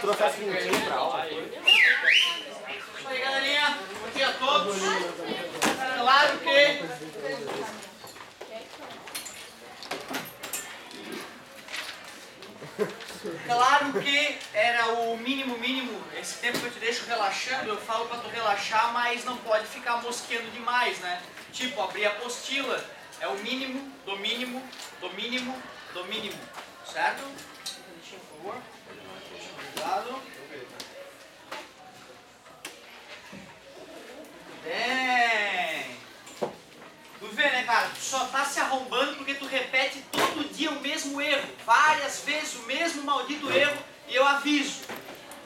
processo minutinho pra aula. Isso aí, galerinha. Bom dia a todos. Claro que... Claro que era o mínimo, esse tempo que eu te deixo relaxando, eu falo pra tu relaxar, mas não pode ficar mosqueando demais, né? Tipo, abrir a apostila, é o mínimo, do mínimo, do mínimo, do mínimo, certo? Por favor. Obrigado. Bem. Tu vê, né, cara? Tu só tá se arrombando porque tu repete todo dia o mesmo erro. Várias vezes o mesmo maldito erro e eu aviso.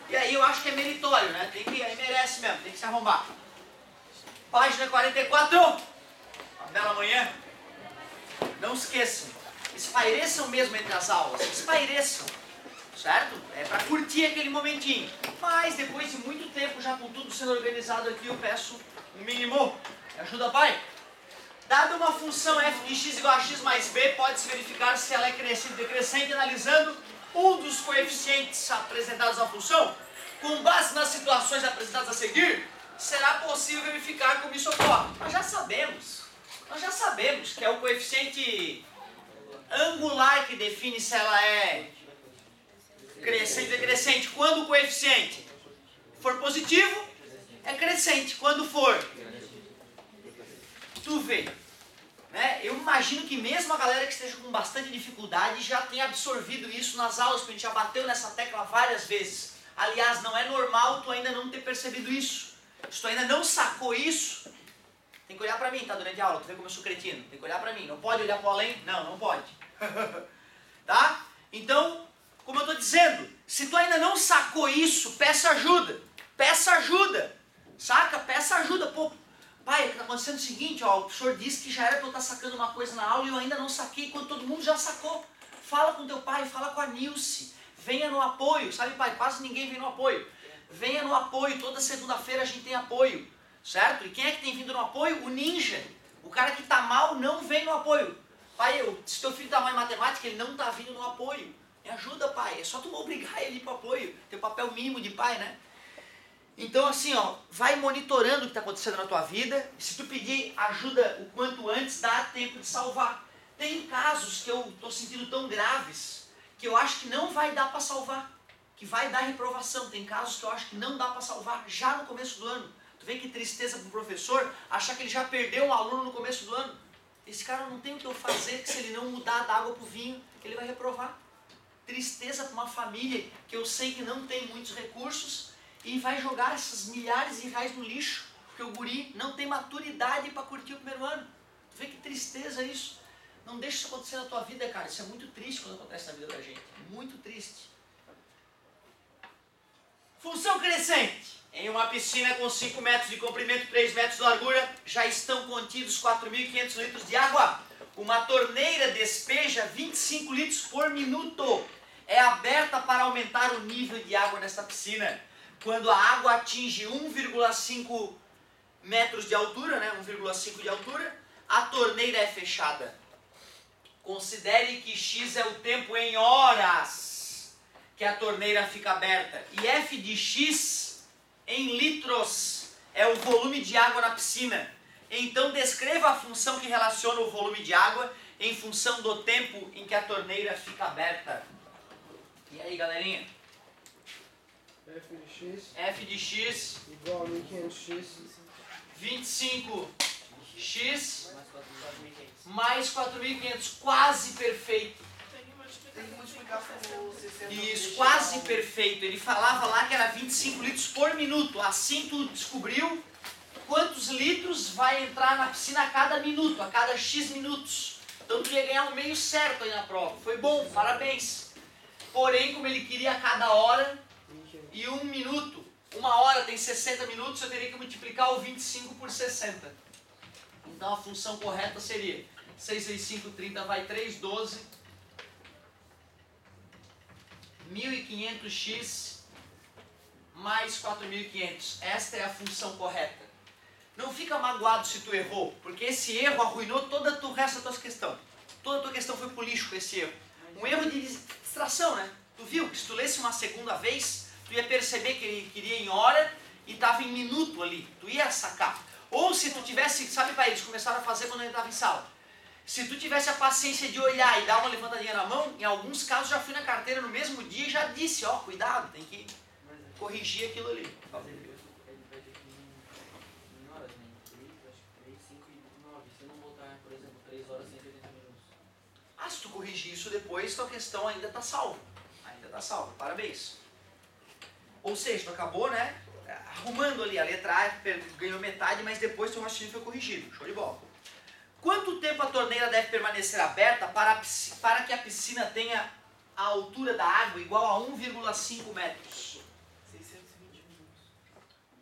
E aí eu acho que é meritório, né? Aí merece mesmo, tem que se arrombar. Página 44. Uma bela manhã. Não esqueçam. Espaireçam mesmo entre as aulas. Espaireçam. Certo? É pra curtir aquele momentinho. Mas depois de muito tempo, já com tudo sendo organizado aqui, eu peço um mínimo. Me ajuda, pai? Dada uma função f de x igual a x mais b, pode-se verificar se ela é crescente ou decrescente analisando um dos coeficientes apresentados na função. Com base nas situações apresentadas a seguir, será possível verificar como isso ocorre. Nós já sabemos que é o coeficiente angular que define se ela é crescente ou decrescente. Quando o coeficiente for positivo, é crescente. Quando for... Tu vê, né? Eu imagino que mesmo a galera que esteja com bastante dificuldade já tenha absorvido isso nas aulas, porque a gente já bateu nessa tecla várias vezes. Aliás, não é normal tu ainda não ter percebido isso. Se tu ainda não sacou isso, tem que olhar pra mim, tá? Durante a aula, tu vê como eu sou cretino. Tem que olhar pra mim, não pode olhar pro além? Não, não pode. Tá? Então, como eu tô dizendo, se tu ainda não sacou isso, peça ajuda. Peça ajuda. Saca? Peça ajuda, pô. Pai, está acontecendo o seguinte, ó, o professor disse que já era para eu estar sacando uma coisa na aula e eu ainda não saquei, quando todo mundo já sacou. Fala com teu pai, fala com a Nilce, venha no apoio, sabe, pai? Quase ninguém vem no apoio. Venha no apoio, toda segunda-feira a gente tem apoio, certo? E quem é que tem vindo no apoio? O ninja. O cara que está mal não vem no apoio. Pai, se teu filho está mal em matemática, ele não está vindo no apoio. Me ajuda, pai, é só tu obrigar ele para o apoio, teu papel mínimo de pai, né? Então assim, ó, vai monitorando o que está acontecendo na tua vida. Se tu pedir ajuda o quanto antes, dá tempo de salvar. Tem casos que eu estou sentindo tão graves que eu acho que não vai dar para salvar, que vai dar reprovação. Tem casos que eu acho que não dá para salvar já no começo do ano. Tu vê que tristeza para o professor achar que ele já perdeu um aluno no começo do ano. Esse cara não tem o que eu fazer, que se ele não mudar da água para o vinho, ele vai reprovar. Tristeza para uma família que eu sei que não tem muitos recursos e vai jogar essas milhares de reais no lixo, porque o guri não tem maturidade para curtir o primeiro ano. Tu vê que tristeza isso. Não deixa isso acontecer na tua vida, cara. Isso é muito triste quando acontece na vida da gente. Muito triste. Função crescente. Em uma piscina com 5 metros de comprimento e 3 metros de largura, já estão contidos 4.500 litros de água. Uma torneira despeja 25 litros por minuto. É aberta para aumentar o nível de água nesta piscina. Quando a água atinge 1,5 metros de altura, né, 1,5 de altura, a torneira é fechada. Considere que x é o tempo em horas que a torneira fica aberta. E f de x em litros é o volume de água na piscina. Então descreva a função que relaciona o volume de água em função do tempo em que a torneira fica aberta. E aí, galerinha? F de x igual a 1500x 25x mais 4.500, quase perfeito. Tem que multiplicar por 60. Isso, quase perfeito. Ele falava lá que era 25 litros por minuto. Assim tu descobriu quantos litros vai entrar na piscina a cada minuto, a cada x minutos. Então tu ia ganhar um meio certo aí na prova. Foi bom, parabéns. Porém, como ele queria a cada hora e 1 minuto, 1 hora tem 60 minutos, eu teria que multiplicar o 25 por 60. Então a função correta seria 6 vezes 5, 30, vai 3, 12. 1.500x mais 4.500. Esta é a função correta. Não fica magoado se tu errou, porque esse erro arruinou todo o resto da tua questão. Toda a tua questão foi pro lixo com esse erro. Um erro de distração, né? Tu viu que se tu lesse uma segunda vez, tu tu ia perceber que ele queria em hora e estava em minuto ali, tu ia sacar. Ou se tu tivesse, sabe pai, eles começaram a fazer quando ele estava em sala. Se tu tivesse a paciência de olhar e dar uma levantadinha na mão, em alguns casos já fui na carteira no mesmo dia e já disse, ó, cuidado, tem que corrigir aquilo ali. Ele vai ter que ir em horas, né? 3, 5 e 9. Se não botar, por exemplo, 3 horas e 180 minutos. Ah, se tu corrigir isso depois, tua questão ainda está salva. Ainda está salva, parabéns. Ou seja, tu acabou, né, arrumando ali a letra A, ganhou metade, mas depois teu raciocínio foi corrigido. Show de bola. Quanto tempo a torneira deve permanecer aberta para que a piscina tenha a altura da água igual a 1,5 metros? 620 minutos.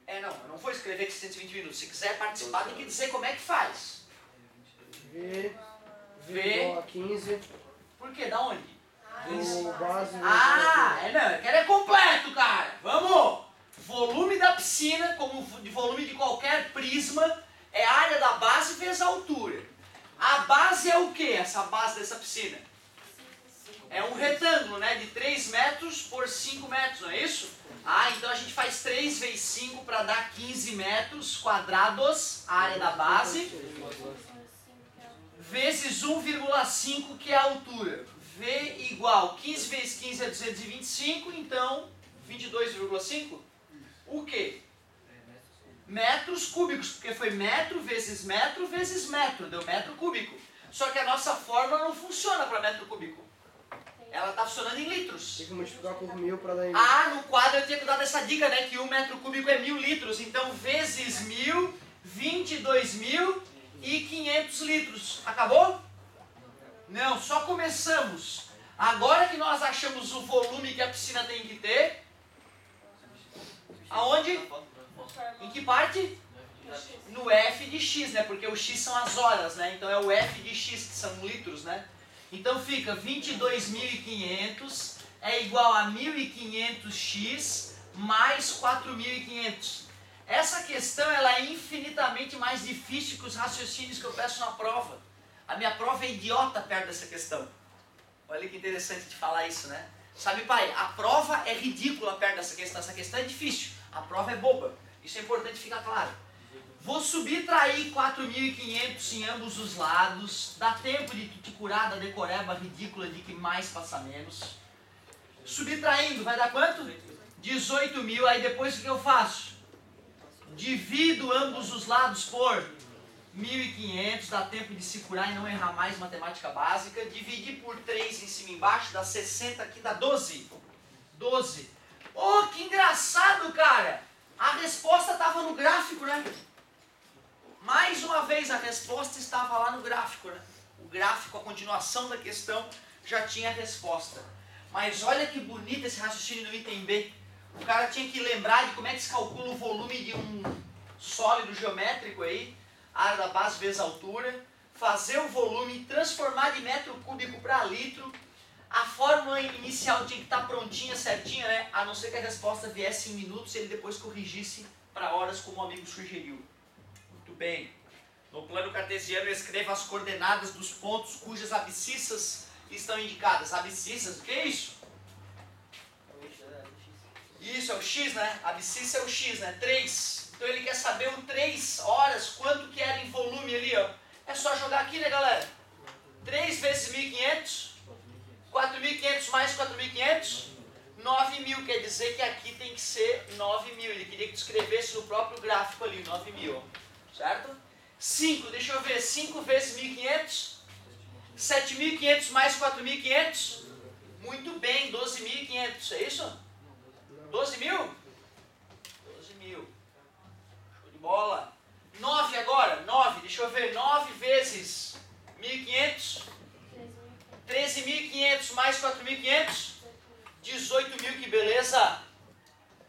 Eu não vou escrever que 620 minutos. Se quiser participar, tem que dizer como é que faz. V V. igual a 15. Por quê? Da onde? Do base. Eu quero é completo, cara. Vamos! Volume da piscina, como de volume de qualquer prisma, é a área da base vezes a altura. A base é o que, essa base dessa piscina? É um retângulo, né? De 3 metros por 5 metros, não é isso? Então a gente faz 3 vezes 5 para dar 15 metros quadrados, a área da base, vezes 1,5, que é a altura. V igual 15 vezes 15 é 225, então 22,5. O quê? Metros cúbicos, porque foi metro vezes metro, deu metro cúbico. Só que a nossa fórmula não funciona para metro cúbico. Ela está funcionando em litros. Tem que multiplicar por 1000 para dar em No quadro eu tinha que dar essa dica, né? Que 1 metro cúbico é 1000 litros. Então, vezes 1000, 22.500 litros. Acabou? Não, só começamos. Agora que nós achamos o volume que a piscina tem que ter, aonde? Em que parte? No F de X, né? Porque o X são as horas, né? Então é o F de X, que são litros, né? Então fica 22.500 é igual a 1.500x mais 4.500. Essa questão ela é infinitamente mais difícil que os raciocínios que eu peço na prova. A minha prova é idiota perto dessa questão. Olha que interessante de falar isso, né? Sabe, pai, a prova é ridícula perto dessa questão. Essa questão é difícil. A prova é boba. Isso é importante ficar claro. Vou subtrair 4.500 em ambos os lados. Dá tempo de tu te curar da decoreba ridícula de que mais passa menos. Subtraindo, vai dar quanto? 18.000. Aí depois o que eu faço? Divido ambos os lados por 1.500. Dá tempo de se curar e não errar mais matemática básica. Dividir por 3 em cima e embaixo. Dá 60 aqui, dá 12. 12. Oh, que engraçado, cara! A resposta estava no gráfico, né? Mais uma vez a resposta estava lá no gráfico, né? O gráfico, a continuação da questão, já tinha a resposta. Mas olha que bonito esse raciocínio do item B. O cara tinha que lembrar de como é que se calcula o volume de um sólido geométrico aí, área da base vezes altura, fazer o volume, transformar de metro cúbico para litro. A fórmula inicial tinha que estar prontinha, certinha, né? A não ser que a resposta viesse em minutos e ele depois corrigisse para horas, como o amigo sugeriu. Muito bem. No plano cartesiano, escreva as coordenadas dos pontos cujas abscissas estão indicadas. Abscissas, o que é isso? Isso, é o X, né? Abscissa é o X, né? 3. Então ele quer saber o 3 horas, quanto que era em volume ali, ó. É só jogar aqui, né, galera? 3 vezes 1.500. 4.500 mais 4.500, 9.000, quer dizer que aqui tem que ser 9.000. Ele queria que tu escrevesse no próprio gráfico ali, 9.000, certo? 5, deixa eu ver, 5 vezes 1.500, 7.500 mais 4.500, muito bem, 12.500, é isso? 12.000? 12.000, show de bola. 9 agora, 9, deixa eu ver, 9 vezes 1.500, 13.500 mais 4.500, 18.000, que beleza!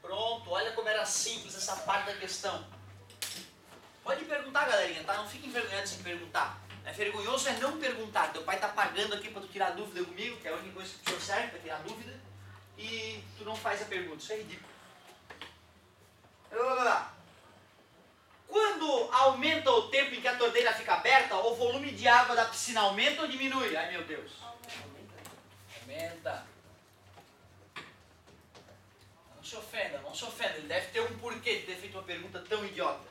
Pronto, olha como era simples essa parte da questão. Pode perguntar, galerinha, tá? Não fique envergonhado sem perguntar. É vergonhoso é não perguntar. Teu pai tá pagando aqui para tu tirar dúvida comigo, que é a única coisa que o senhor serve para tirar dúvida, e tu não faz a pergunta. Isso é ridículo. Quando aumenta o tempo em que a torneira fica aberta, o volume de água da piscina aumenta ou diminui? Ai, meu Deus. Aumenta. não se ofenda. Ele deve ter um porquê de ter feito uma pergunta tão idiota.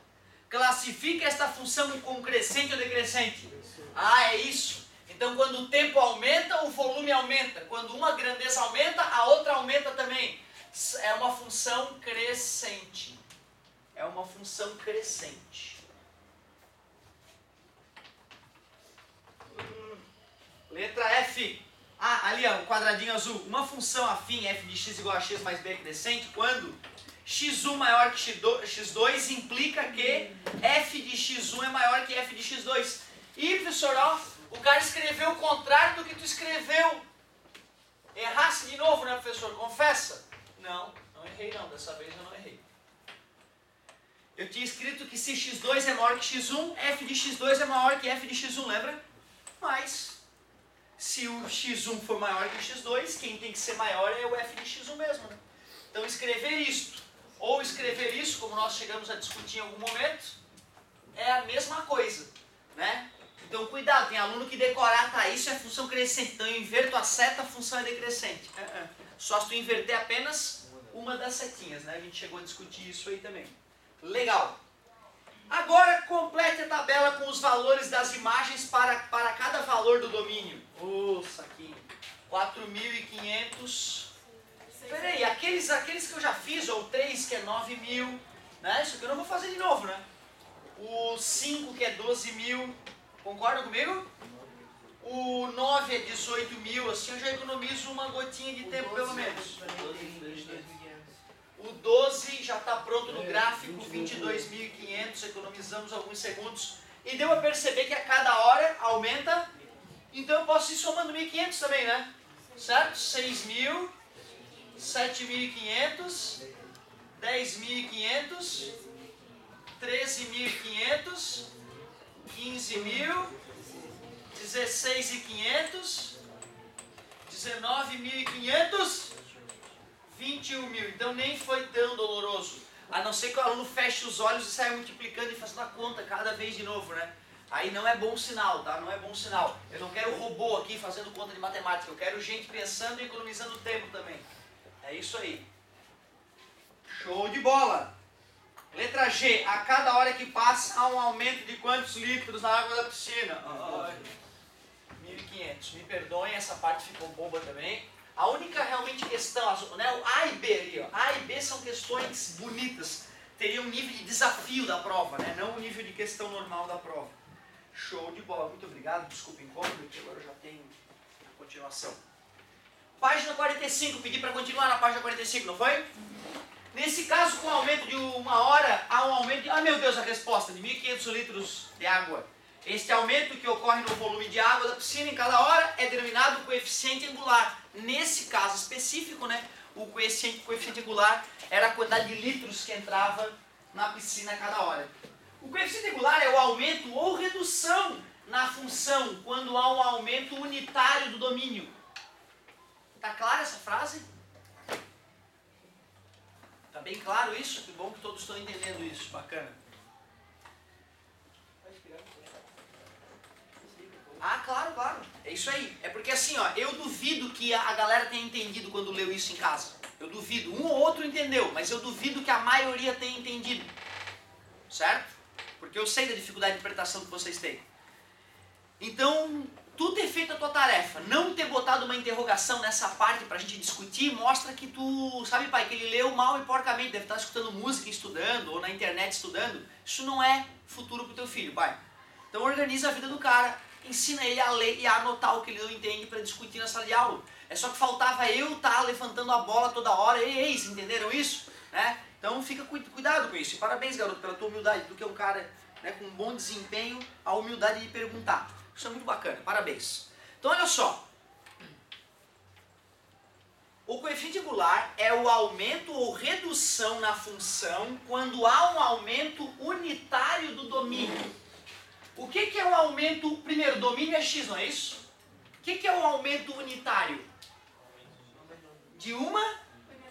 Classifica esta função como crescente ou decrescente. Ah, é isso. Então, quando o tempo aumenta, o volume aumenta. Quando uma grandeza aumenta, a outra aumenta também. É uma função crescente. É uma função crescente. Letra F. Ah, ali ó, o quadradinho azul. Uma função afim f de x igual a x mais b é crescente quando x1 maior que x2 implica que f de x1 é maior que f de x2. E, professor, ó, o cara escreveu o contrário do que tu escreveu. Errasse de novo, né, professor? Confessa? Não, não errei não. Dessa vez eu não errei. Eu tinha escrito que se x2 é maior que x1, f de x2 é maior que f de x1, lembra? Mas, se o x1 for maior que o x2, quem tem que ser maior é o f de x1 mesmo, né? Então, escrever isto, ou escrever isso, como nós chegamos a discutir em algum momento, é a mesma coisa, né? Então, cuidado, tem aluno que decorar, tá, isso é função crescente, então eu inverto a seta, a função é decrescente. Só se tu inverter apenas uma das setinhas, né? A gente chegou a discutir isso aí também. Legal. Agora, complete a tabela com os valores das imagens para cada valor do domínio. Nossa, aqui, 4.500. Peraí, aqueles que eu já fiz, ou 3 que é 9.000, né? Isso aqui eu não vou fazer de novo, né? O 5 que é 12.000, concordam comigo? O 9 é 18.000, assim eu já economizo uma gotinha de tempo pelo menos. O 12 já está pronto no gráfico, 22.500, economizamos alguns segundos. E deu a perceber que a cada hora aumenta, então eu posso ir somando 1.500 também, né? Certo? 6.000, 7.500, 10.500, 13.500, 15.000, 16.500, 19.500, 21.000. Então nem foi tão doloroso. A não ser que o aluno feche os olhos e saia multiplicando e fazendo a conta cada vez de novo, né? Aí não é bom sinal, tá? Não é bom sinal. Eu não quero robô aqui fazendo conta de matemática. Eu quero gente pensando e economizando tempo também. É isso aí. Show de bola! Letra G. A cada hora que passa há um aumento de quantos litros na água da piscina? 1.500. Me perdoem, essa parte ficou boba também. A única realmente questão, né, o A e B ali, ó, A e B são questões bonitas. Teria um nível de desafio da prova, né? Não o nível de questão normal da prova. Show de bola. Muito obrigado. Desculpa o incômodo, que agora eu já tenho a continuação. Página 45. Pedi para continuar na página 45, não foi? Nesse caso, com o aumento de uma hora, há um aumento de... Ah, meu Deus, a resposta, de 1.500 litros de água. Este aumento que ocorre no volume de água da piscina em cada hora é denominado coeficiente angular. Nesse caso específico, né, o coeficiente angular era a quantidade de litros que entrava na piscina a cada hora. O coeficiente angular é o aumento ou redução na função quando há um aumento unitário do domínio. Tá clara essa frase? Tá bem claro isso? Que bom que todos estão entendendo isso. Bacana. Ah, claro, claro. É isso aí. É porque assim, ó, eu duvido que a galera tenha entendido quando leu isso em casa. Eu duvido. Um ou outro entendeu, mas eu duvido que a maioria tenha entendido. Certo? Porque eu sei da dificuldade de interpretação que vocês têm. Então, tu ter feito a tua tarefa, não ter botado uma interrogação nessa parte pra gente discutir, mostra que tu, sabe, pai, que ele leu mal e porcamente, deve estar escutando música estudando, ou na internet estudando. Isso não é futuro pro teu filho, pai. Então organiza a vida do cara, ensina ele a ler e a anotar o que ele não entende para discutir na sala de aula. É só que faltava eu estar levantando a bola toda hora. Ei, vocês entenderam isso? Né? Então fica cuidado com isso. E parabéns, garoto, pela tua humildade. Tu que é um cara, né, com um bom desempenho, a humildade de perguntar. Isso é muito bacana, parabéns. Então olha só. O coeficiente angular é o aumento ou redução na função quando há um aumento unitário do domínio. O que é o aumento? Primeiro, domínio é x, não é isso? O que é o aumento unitário? De uma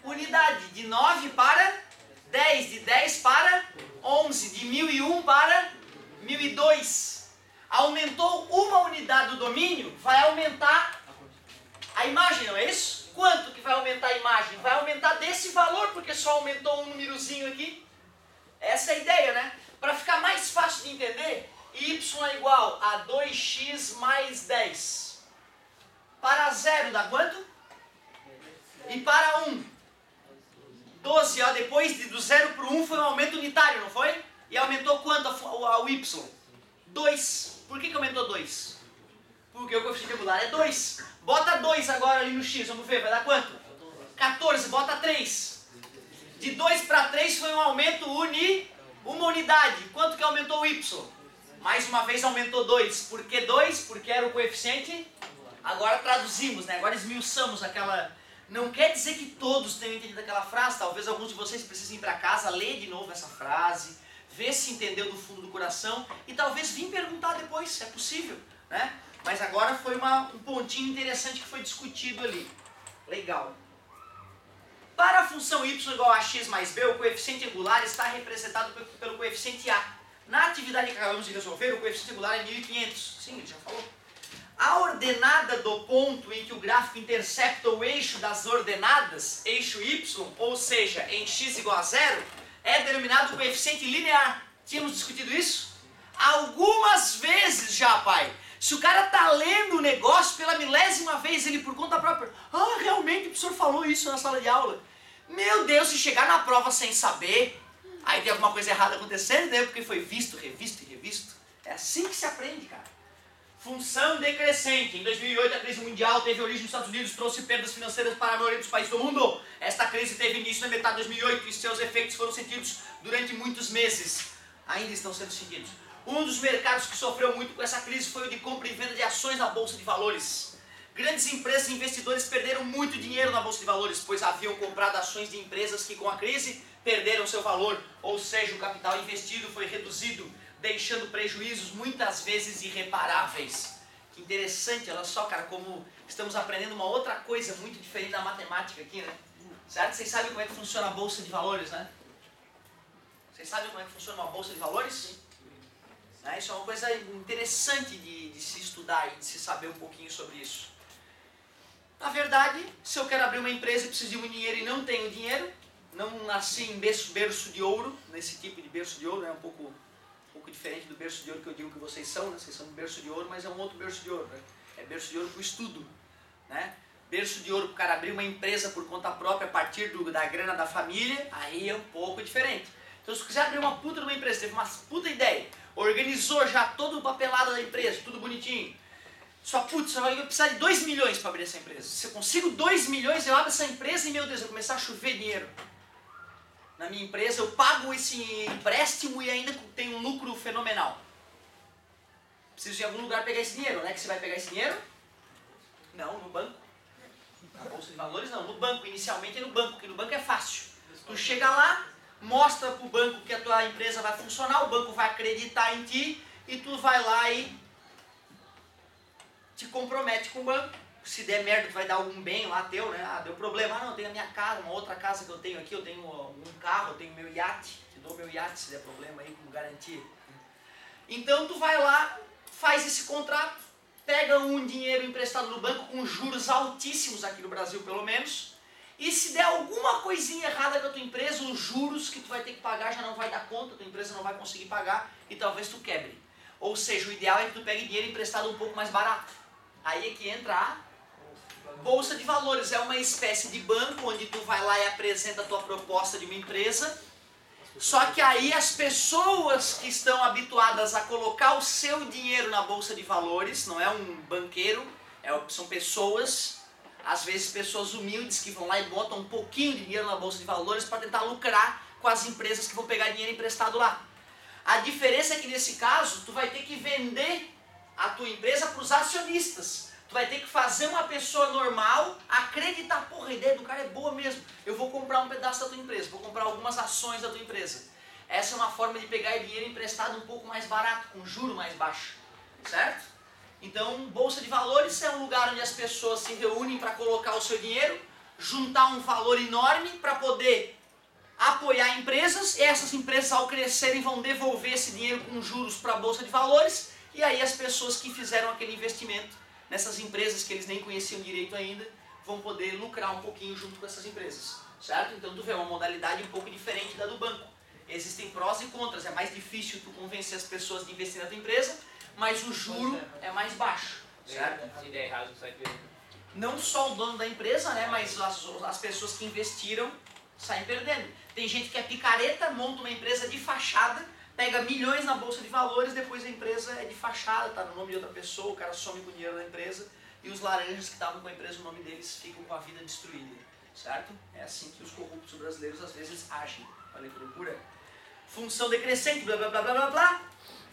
unidade, de 9 para 10, de 10 para 11, de 1001 para 1002. Aumentou uma unidade do domínio, vai aumentar a imagem, não é isso? quanto que vai aumentar a imagem? Vai aumentar desse valor, porque só aumentou um númerozinho aqui. Essa é a ideia, né? Para ficar mais fácil de entender, y é igual a 2x mais 10. Para 0 dá quanto? E para 1? 12, ó, depois do 0 para o 1 foi um aumento unitário, não foi? E aumentou quanto ao y? 2. Por que aumentou 2? Porque o coeficiente angular é 2. Bota 2 agora ali no x, vamos ver, vai dar quanto? 14, bota 3. De 2 para 3 foi um aumento uma unidade. Quanto que aumentou o y? Mais uma vez aumentou 2. Por que 2? Porque era o coeficiente. Agora traduzimos, né? Agora esmiuçamos aquela... Não quer dizer que todos tenham entendido aquela frase. Talvez alguns de vocês precisem ir para casa, ler de novo essa frase, ver se entendeu do fundo do coração e talvez vir perguntar depois, se é possível, né? Mas agora foi um pontinho interessante que foi discutido ali. Legal. Para a função y igual a x mais b, o coeficiente angular está representado pelo coeficiente a. Na atividade que acabamos de resolver, o coeficiente angular é 1500. Sim, ele já falou. A ordenada do ponto em que o gráfico intercepta o eixo das ordenadas, eixo y, ou seja, em x igual a 0, é denominado coeficiente linear. Tínhamos discutido isso? Algumas vezes já, pai. Se o cara está lendo o negócio pela milésima vez, ele por conta própria, realmente o professor falou isso na sala de aula. Meu Deus, se chegar na prova sem saber, aí tem alguma coisa errada acontecendo, né? Porque foi visto, revisto e revisto. É assim que se aprende, cara. Função decrescente. Em 2008, a crise mundial teve origem nos Estados Unidos, trouxe perdas financeiras para a maioria dos países do mundo. Esta crise teve início na metade de 2008 e seus efeitos foram sentidos durante muitos meses. Ainda estão sendo sentidos. Um dos mercados que sofreu muito com essa crise foi o de compra e venda de ações na Bolsa de Valores. Grandes empresas e investidores perderam muito dinheiro na Bolsa de Valores, pois haviam comprado ações de empresas que com a crise perderam seu valor, ou seja, o capital investido foi reduzido, deixando prejuízos muitas vezes irreparáveis. Que interessante, olha só, cara, como estamos aprendendo uma outra coisa muito diferente da matemática aqui, né? Certo? Vocês sabem como é que funciona a Bolsa de Valores, né? Vocês sabem como é que funciona uma Bolsa de Valores? Isso é uma coisa interessante de se estudar e de se saber um pouquinho sobre isso. Na verdade, se eu quero abrir uma empresa e preciso de muito dinheiro e não tenho dinheiro, não nasci em berço de ouro, nesse tipo de berço de ouro, é um pouco diferente do berço de ouro que eu digo que vocês são, né? Vocês são um berço de ouro, mas é um outro berço de ouro, né? É berço de ouro para o estudo, né? Berço de ouro para o cara abrir uma empresa por conta própria a partir da grana da família, aí é um pouco diferente. Então, se você quiser abrir uma puta de uma empresa, teve uma puta ideia, organizou já todo o papelado da empresa, tudo bonitinho, só putz, você vai precisar de 2 milhões para abrir essa empresa. Se eu consigo 2 milhões, eu abro essa empresa e, meu Deus, vai começar a chover dinheiro. Na minha empresa, eu pago esse empréstimo e ainda tenho um lucro fenomenal. Preciso de algum lugar pegar esse dinheiro. Onde é que você vai pegar esse dinheiro? Não, no banco. Na Bolsa de Valores não, no banco. Inicialmente é no banco, porque no banco é fácil. Tu chega lá, mostra para o banco que a tua empresa vai funcionar, o banco vai acreditar em ti e tu vai lá e te compromete com o banco. Se der merda, tu vai dar algum bem lá teu, né? Deu problema. Não, eu tenho a minha casa, uma outra casa que eu tenho aqui, eu tenho um carro, eu tenho meu iate. Te dou meu iate se der problema aí, como garantia. Então tu vai lá, faz esse contrato, pega um dinheiro emprestado no banco com juros altíssimos aqui no Brasil, pelo menos. E se der alguma coisinha errada com a tua empresa, os juros que tu vai ter que pagar já não vai dar conta, a tua empresa não vai conseguir pagar e talvez tu quebre. Ou seja, o ideal é que tu pegue dinheiro emprestado um pouco mais barato. Aí é que entra a Bolsa de Valores. É uma espécie de banco onde tu vai lá e apresenta a tua proposta de uma empresa. Só que aí as pessoas que estão habituadas a colocar o seu dinheiro na Bolsa de Valores, não é um banqueiro, são pessoas, às vezes pessoas humildes que vão lá e botam um pouquinho de dinheiro na Bolsa de Valores para tentar lucrar com as empresas que vão pegar dinheiro emprestado lá. A diferença é que nesse caso, tu vai ter que vender a tua empresa para os acionistas. Tu vai ter que fazer uma pessoa normal acreditar, porra, a ideia do cara é boa mesmo. Eu vou comprar um pedaço da tua empresa, vou comprar algumas ações da tua empresa. Essa é uma forma de pegar dinheiro emprestado um pouco mais barato, com juro mais baixo, certo? Então, Bolsa de Valores é um lugar onde as pessoas se reúnem para colocar o seu dinheiro, juntar um valor enorme para poder apoiar empresas, e essas empresas ao crescerem vão devolver esse dinheiro com juros para a Bolsa de Valores, e aí as pessoas que fizeram aquele investimento nessas empresas que eles nem conheciam direito ainda, vão poder lucrar um pouquinho junto com essas empresas, certo? Então tu vê, é uma modalidade um pouco diferente da do banco. Existem prós e contras, é mais difícil tu convencer as pessoas de investir na tua empresa, mas o juro é mais baixo, certo? Se der errado, sai perdendo. Não só o dono da empresa, né, mas as pessoas que investiram saem perdendo. Tem gente que é picareta, monta uma empresa de fachada, pega milhões na bolsa de valores, depois a empresa é de fachada, está no nome de outra pessoa, o cara some com o dinheiro da empresa e os laranjas que estavam com a empresa, o nome deles ficam com a vida destruída, certo? É assim que os corruptos brasileiros às vezes agem. Olha que loucura. Função decrescente, blá blá blá blá blá blá.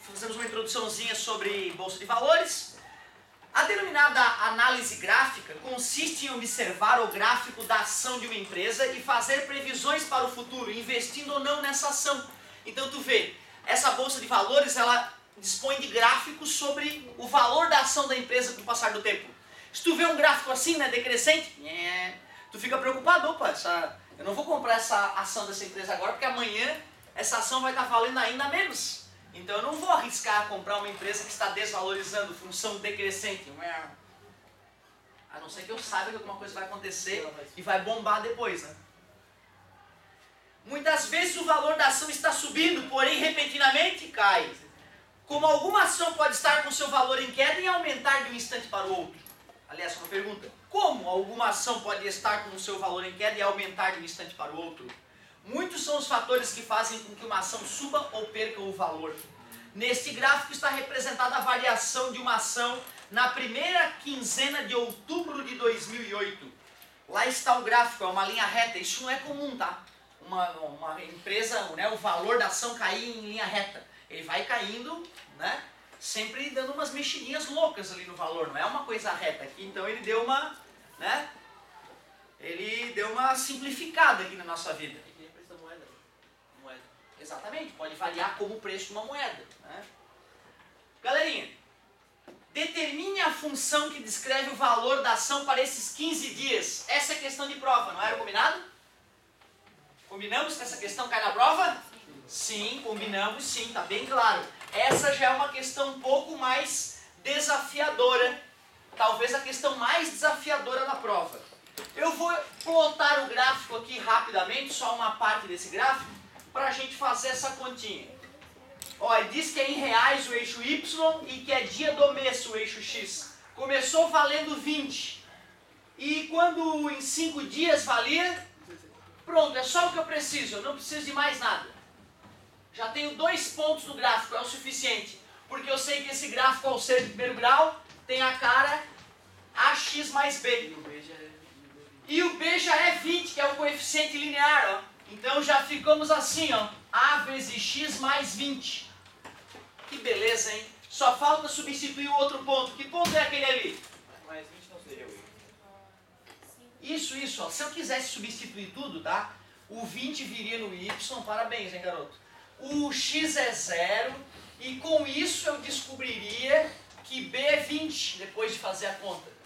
Fizemos uma introduçãozinha sobre bolsa de valores. A denominada análise gráfica consiste em observar o gráfico da ação de uma empresa e fazer previsões para o futuro, investindo ou não nessa ação. Então tu vê, essa bolsa de valores, ela dispõe de gráficos sobre o valor da ação da empresa com o passar do tempo. Se tu vê um gráfico assim, né, decrescente, tu fica preocupado, opa, eu não vou comprar essa ação dessa empresa agora, porque amanhã essa ação vai estar valendo ainda menos. Então eu não vou arriscar comprar uma empresa que está desvalorizando, função decrescente. A não ser que eu saiba que alguma coisa vai acontecer e vai bombar depois, né? Muitas vezes o valor da ação está subindo, porém repentinamente cai. Como alguma ação pode estar com seu valor em queda e aumentar de um instante para o outro? Aliás, uma pergunta. Como alguma ação pode estar com o seu valor em queda e aumentar de um instante para o outro? Muitos são os fatores que fazem com que uma ação suba ou perca o valor. Neste gráfico está representada a variação de uma ação na primeira quinzena de outubro de 2008. Lá está o gráfico, é uma linha reta. Isso não é comum, tá? Uma empresa, né, o valor da ação cair em linha reta. Ele vai caindo, né, sempre dando umas mexidinhas loucas ali no valor. Não é uma coisa reta aqui. Então ele deu uma, né, ele deu uma simplificada aqui na nossa vida. Exatamente, pode variar como o preço de uma moeda, né? Galerinha, determine a função que descreve o valor da ação para esses 15 dias. Essa é a questão de prova, não era combinado? Combinamos que essa questão cai na prova? Sim, combinamos sim, está bem claro. Essa já é uma questão um pouco mais desafiadora, talvez a questão mais desafiadora da prova. Eu vou plotar o gráfico aqui rapidamente, só uma parte desse gráfico, para a gente fazer essa continha. Ó, diz que é em reais o eixo Y e que é dia do mês o eixo X. Começou valendo 20. E quando em 5 dias valia, pronto, é só o que eu preciso, eu não preciso de mais nada. Já tenho 2 pontos no gráfico, é o suficiente. Porque eu sei que esse gráfico, ao ser de primeiro grau, tem a cara AX mais B. E o B já é 20, que é o coeficiente linear, ó. Então já ficamos assim, ó, A vezes X mais 20. Que beleza, hein? Só falta substituir o outro ponto. Que ponto é aquele ali? Mais 20 não seria o Isso, ó. Se eu quisesse substituir tudo, tá? O 20 viria no Y, parabéns, hein, garoto? O X é 0, e com isso eu descobriria que B é 20, depois de fazer a conta.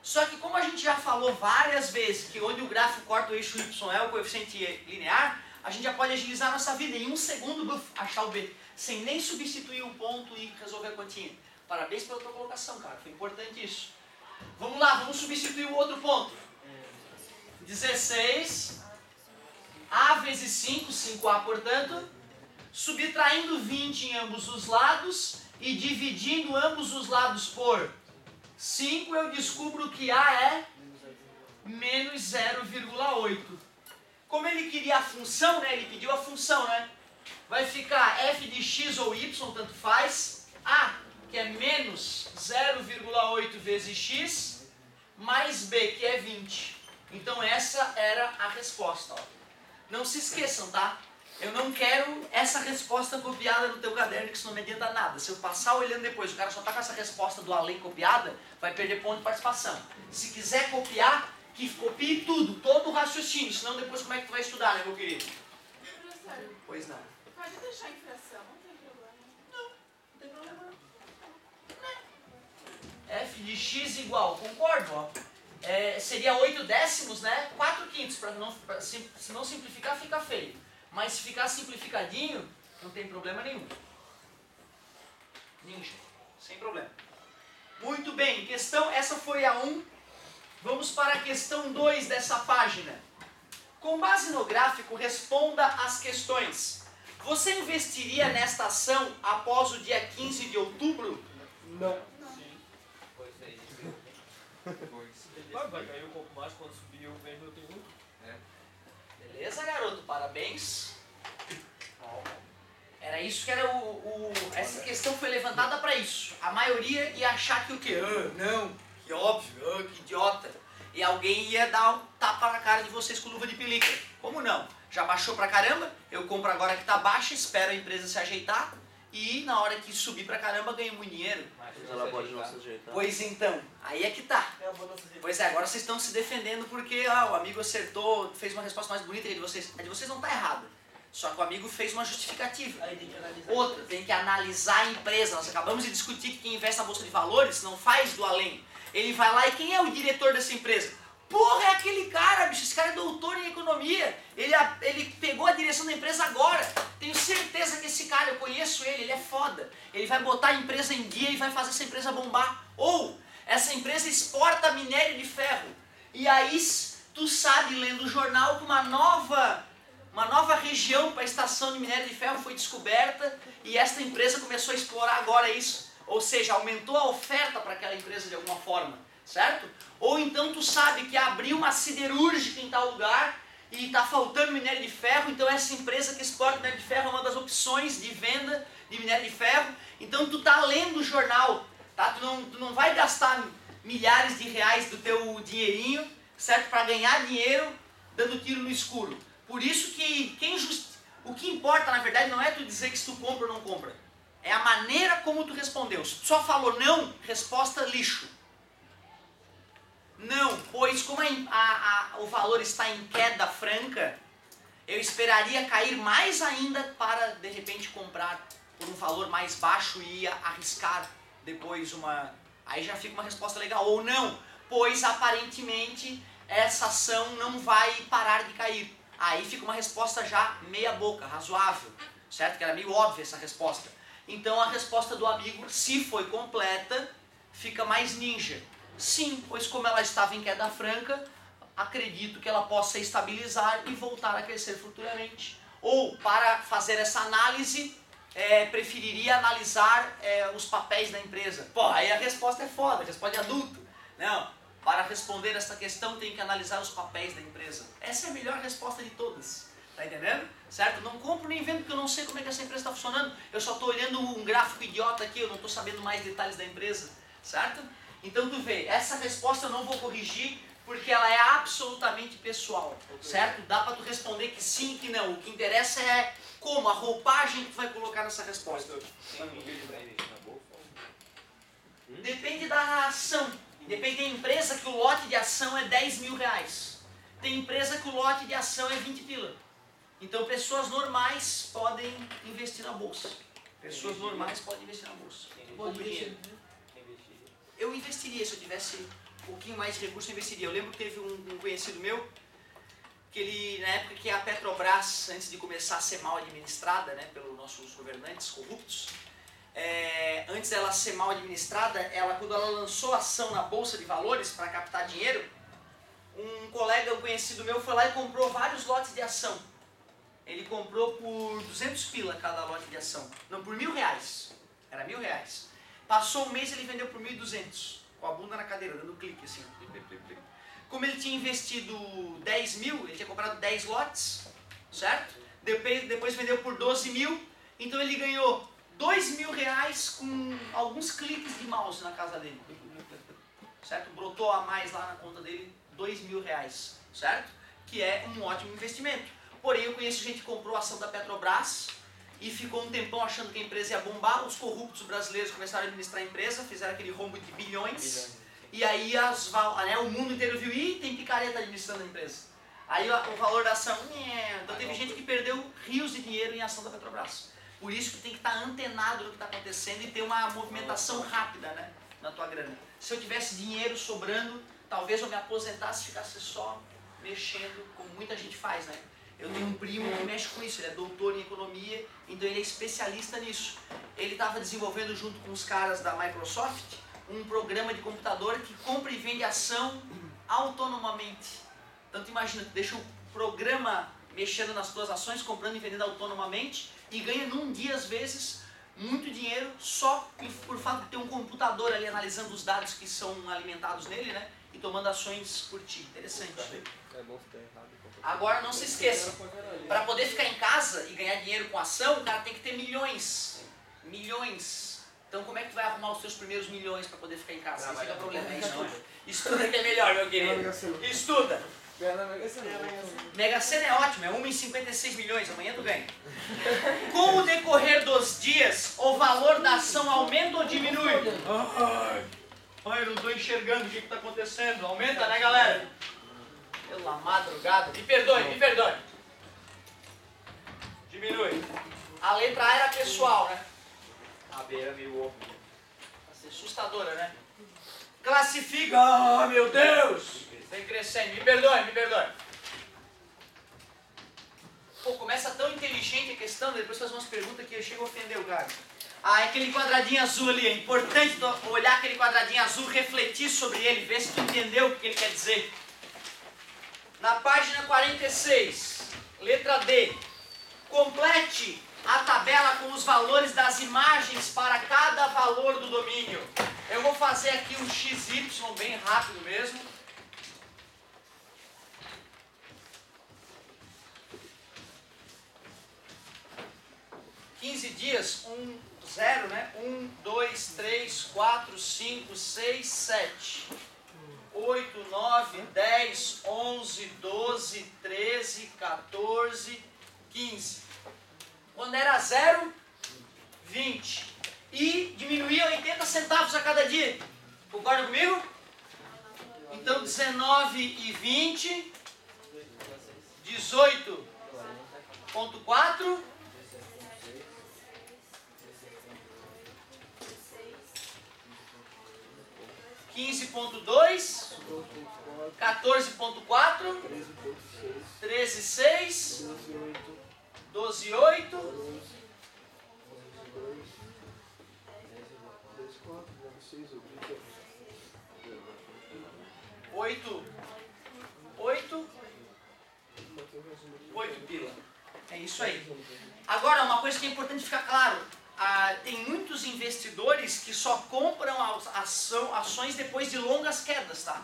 Só que como a gente já falou várias vezes que onde o gráfico corta o eixo Y é o coeficiente linear, a gente já pode agilizar a nossa vida em 1 segundo, achar o B, sem nem substituir um ponto e resolver a continha. Parabéns pela tua colocação, cara, foi importante isso. Vamos lá, vamos substituir o outro ponto. 16, A vezes 5, 5A, portanto, subtraindo 20 em ambos os lados e dividindo ambos os lados por 5, eu descubro que A é menos 0,8. Como ele queria a função, né? Ele pediu a função, né? Vai ficar f de x ou y, tanto faz. A, que é menos 0,8 vezes x, mais B, que é 20. Então essa era a resposta, ó. Não se esqueçam, tá? Eu não quero essa resposta copiada no teu caderno, que isso não me adianta nada. Se eu passar olhando depois, o cara só tá com essa resposta do além copiada, vai perder ponto de participação. Se quiser copiar, que copie tudo, todo o raciocínio, senão depois como é que tu vai estudar, né, meu querido? Professor, Pois não. pode deixar em fração, não tem problema. Não tem problema. F de x igual, concordo, ó. Seria 8 décimos, né? 4 quintos, se não simplificar fica feio. Mas se ficar simplificadinho, não tem problema nenhum. Ninja, sem problema. Muito bem, questão, essa foi a 1. Vamos para a questão 2 dessa página. Com base no gráfico, responda as questões. Você investiria nesta ação após o dia 15 de outubro? Não. Pois é, Vai cair um pouco mais quando subir o vento, eu tenho lucro. Beleza, garoto? Parabéns. Era isso que era essa questão foi levantada para isso. A maioria ia achar que o quê? Não, que óbvio, que idiota. E alguém ia dar um tapa na cara de vocês com luva de pelica. Como não? Já baixou pra caramba, eu compro agora que tá baixa, espero a empresa se ajeitar e na hora que subir pra caramba ganho muito dinheiro. Mas Ela pode não se ajeitar. Pois então, aí é que tá. Pois é, agora vocês estão se defendendo porque o amigo acertou, fez uma resposta mais bonita que a de vocês. A de vocês não tá errada. Só que o amigo fez uma justificativa. Aí tem que analisar. Outra, tem que analisar a empresa. Nós acabamos de discutir que quem investe na Bolsa de Valores não faz do além. Ele vai lá e quem é o diretor dessa empresa? Porra, é aquele cara, bicho. Esse cara é doutor em economia. Ele pegou a direção da empresa agora. Tenho certeza que esse cara, eu conheço ele é foda. Ele vai botar a empresa em dia e vai fazer essa empresa bombar. Ou, essa empresa exporta minério de ferro. E aí, tu sabe, lendo o jornal, que uma nova região para a estação de minério de ferro foi descoberta e esta empresa começou a explorar agora isso. Ou seja, aumentou a oferta para aquela empresa de alguma forma, certo? Ou então tu sabe que abriu uma siderúrgica em tal lugar e está faltando minério de ferro, então essa empresa que exporta minério de ferro é uma das opções de venda de minério de ferro. Então tu tá lendo o jornal, tá? Tu não vai gastar milhares de reais do teu dinheirinho, certo? Para ganhar dinheiro dando tiro no escuro. Por isso que o que importa, na verdade, não é tu dizer que se tu compra ou não compra. É a maneira como tu respondeu. Se tu só falou não, resposta lixo. Não, pois como o valor está em queda franca, eu esperaria cair mais ainda para, de repente, comprar por um valor mais baixo e arriscar depois Aí já fica uma resposta legal. Ou não, pois aparentemente essa ação não vai parar de cair. Aí fica uma resposta já meia boca, razoável, certo? Que era meio óbvia essa resposta. Então a resposta do amigo, se foi completa, fica mais ninja. Sim, pois como ela estava em queda franca, acredito que ela possa estabilizar e voltar a crescer futuramente. Ou, para fazer essa análise, preferiria analisar os papéis da empresa. Pô, aí a resposta é foda, a resposta é adulto. Não, para responder essa questão tem que analisar os papéis da empresa. Essa é a melhor resposta de todas. Tá entendendo? Certo? Não compro nem vendo porque eu não sei como é que essa empresa está funcionando. Eu só estou olhando um gráfico idiota aqui, eu não estou sabendo mais detalhes da empresa. Certo? Então tu vê, essa resposta eu não vou corrigir porque ela é absolutamente pessoal. Certo? Dá para tu responder que sim e que não. O que interessa é como, a roupagem que tu vai colocar nessa resposta. Depende da ação. Depende da empresa que o lote de ação é 10 mil reais. Tem empresa que o lote de ação é 20 pila. Então pessoas normais podem investir na bolsa. Pessoas normais podem investir na bolsa. Pode investir. Eu investiria, se eu tivesse um pouquinho mais de recurso, eu investiria. Eu lembro que teve um conhecido meu, que ele, na época que a Petrobras, antes de começar a ser mal administrada, né, pelos nossos governantes corruptos, antes dela ser mal administrada, quando ela lançou ação na Bolsa de Valores para captar dinheiro, um conhecido meu, foi lá e comprou vários lotes de ação. Ele comprou por 200 pila cada lote de ação. Não, por R$1.000. Era R$1.000. Passou um mês ele vendeu por 1.200. Com a bunda na cadeira, dando clique assim. Como ele tinha investido 10 mil, ele tinha comprado 10 lotes, certo? Depois vendeu por 12 mil. Então ele ganhou R$2.000 com alguns cliques de mouse na casa dele. Certo? Brotou a mais lá na conta dele R$2.000. Certo? Que é um ótimo investimento. Porém, eu conheço gente que comprou a ação da Petrobras e ficou um tempão achando que a empresa ia bombar. Os corruptos brasileiros começaram a administrar a empresa, fizeram aquele rombo de bilhões. E aí o mundo inteiro viu, tem picareta administrando a empresa. Aí o valor da ação, então teve gente que perdeu rios de dinheiro em ação da Petrobras. Por isso que tem que estar antenado no que está acontecendo e ter uma movimentação rápida, né, na tua grana. Se eu tivesse dinheiro sobrando, talvez eu me aposentasse e ficasse só mexendo, como muita gente faz, né? Eu tenho um primo que mexe com isso, ele é doutor em economia, então ele é especialista nisso. Ele estava desenvolvendo junto com os caras da Microsoft um programa de computador que compra e vende ação autonomamente. Então tu imagina, tu deixa o programa mexendo nas tuas ações, comprando e vendendo autonomamente e ganha num dia às vezes muito dinheiro só por fato de ter um computador ali analisando os dados que são alimentados nele, né? E tomando ações por ti. Interessante. É bom se der errado. Agora não se esqueça, para poder ficar em casa e ganhar dinheiro com ação, o cara tem que ter milhões. Milhões. Então como é que tu vai arrumar os seus primeiros milhões para poder ficar em casa? Esse fica o problema, é isso. Estuda que é melhor, meu querido. Estuda. Mega Sena é ótimo, é 1 em 56 milhões, amanhã tu ganha. Com o decorrer dos dias, o valor da ação aumenta ou diminui? Ai, eu não estou enxergando o que está acontecendo. Aumenta, né, galera? Pela madrugada. Me perdoe, me perdoe. Diminui. A letra A era pessoal, né? A B era meio óbvio. Vai ser assustadora, né? Classifica. Ah, meu Deus! Vem crescendo. Me perdoe, me perdoe. Pô, começa tão inteligente a questão, depois faz umas perguntas que eu chego a ofender o cara. Ah, é aquele quadradinho azul ali. É importante tu olhar aquele quadradinho azul, refletir sobre ele, ver se tu entendeu o que ele quer dizer. Na página 46, letra D. Complete a tabela com os valores das imagens para cada valor do domínio. Eu vou fazer aqui um XY bem rápido mesmo. Dias, 0, né? 1, 2, 3, 4, 5, 6, 7, 8, 9, 10, 11, 12, 13, 14, 15. Quando era 0, 20. E diminuía 80 centavos a cada dia. Concorda comigo? Então 19 e 20, 18,4. 15.2, 14.4, 13.6, 12.8, 8 pila. É isso aí. Agora, uma coisa que é importante ficar claro. Tem muitos investidores que só compram ações depois de longas quedas, tá?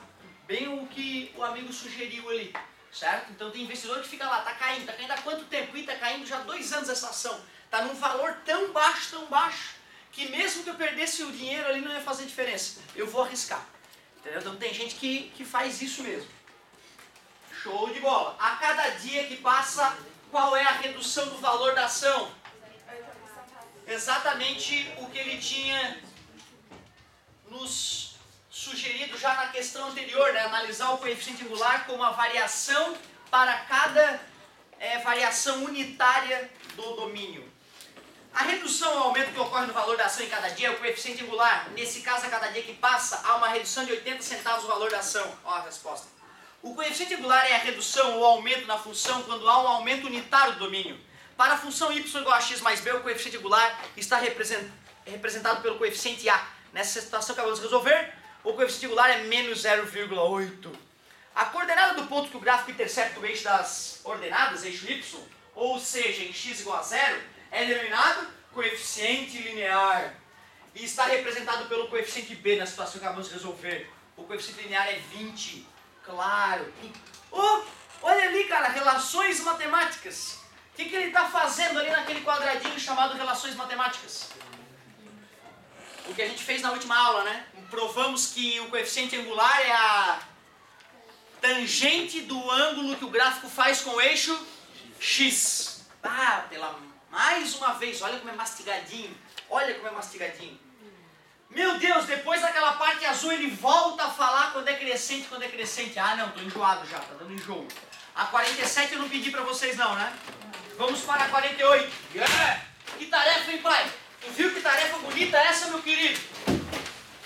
Bem o que o amigo sugeriu ali, certo? Então tem investidor que fica lá, tá caindo há quanto tempo? E tá caindo já 2 anos essa ação. Tá num valor tão baixo, que mesmo que eu perdesse o dinheiro ali não ia fazer diferença. Eu vou arriscar. Entendeu? Então tem gente que faz isso mesmo. Show de bola. A cada dia que passa, qual é a redução do valor da ação? Exatamente o que ele tinha nos sugerido já na questão anterior, né? Analisar o coeficiente angular como a variação para cada variação unitária do domínio. A redução ou aumento que ocorre no valor da ação em cada dia é o coeficiente angular. Nesse caso, a cada dia que passa, há uma redução de 80 centavos no valor da ação. Ó a resposta. O coeficiente angular é a redução ou aumento na função quando há um aumento unitário do domínio. Para a função y igual a x mais b, o coeficiente angular está representado pelo coeficiente a. Nessa situação que acabamos de resolver, o coeficiente angular é menos 0,8. A coordenada do ponto que o gráfico intercepta o eixo das ordenadas, eixo y, ou seja, em x igual a 0, é denominado coeficiente linear. E está representado pelo coeficiente b na situação que acabamos de resolver. O coeficiente linear é 20. Claro. Oh, olha ali, cara, relações matemáticas. O que ele está fazendo ali naquele quadradinho chamado relações matemáticas? O que a gente fez na última aula, né? Provamos que o coeficiente angular é a tangente do ângulo que o gráfico faz com o eixo x. Mais uma vez, olha como é mastigadinho. Olha como é mastigadinho. Meu Deus, depois daquela parte azul ele volta a falar quando é crescente, quando é crescente. Ah não, tô enjoado já, tá dando enjoo. A 47 eu não pedi pra vocês não, né? Vamos para a 48. Yeah! Que tarefa, hein, pai? Tu viu que tarefa bonita essa, meu querido?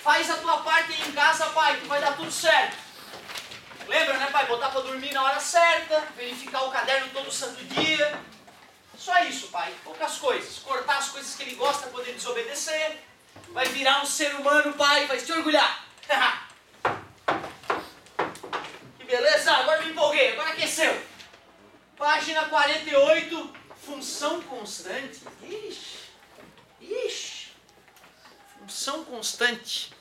Faz a tua parte aí em casa, pai, que vai dar tudo certo. Lembra, né, pai? Botar pra dormir na hora certa, verificar o caderno todo santo dia. Só isso, pai. Poucas coisas. Cortar as coisas que ele gosta, poder desobedecer. Vai virar um ser humano, pai. Vai se orgulhar. Beleza? Agora me empolguei, agora aqueceu. Página 48, função constante. Ixi. Função constante.